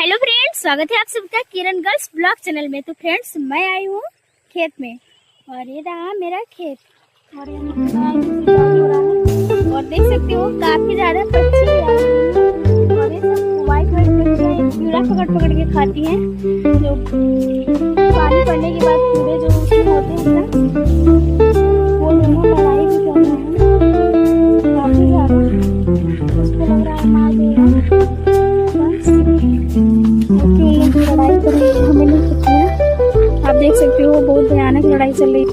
Hello friends, स्वागत है आप सबका किरण गर्ल्स ब्लॉग चैनल में। तो फ्रेंड्स, मैं आई हूँ खेत में और ये रहा मेरा खेत और यहाँ पे गाय हो रहा है और देख सकते हो काफी ज्यादा पक्षी आ रहे हैं और ये सब व्हाइट व्हाइट कीड़ा पकड़ पकड़ के खाती हैं। जो पानी पड़ने के बाद कीड़े जो उसमें होते हैं वो दोनों लड़ाई भी कर रहे हैं काफी ज्यादा। उसको लग रहा है मार देगा, लड़ाई कर रही है, हमें नहीं पता है। आप देख सकते हो बहुत भयानक लड़ाई चल रही है।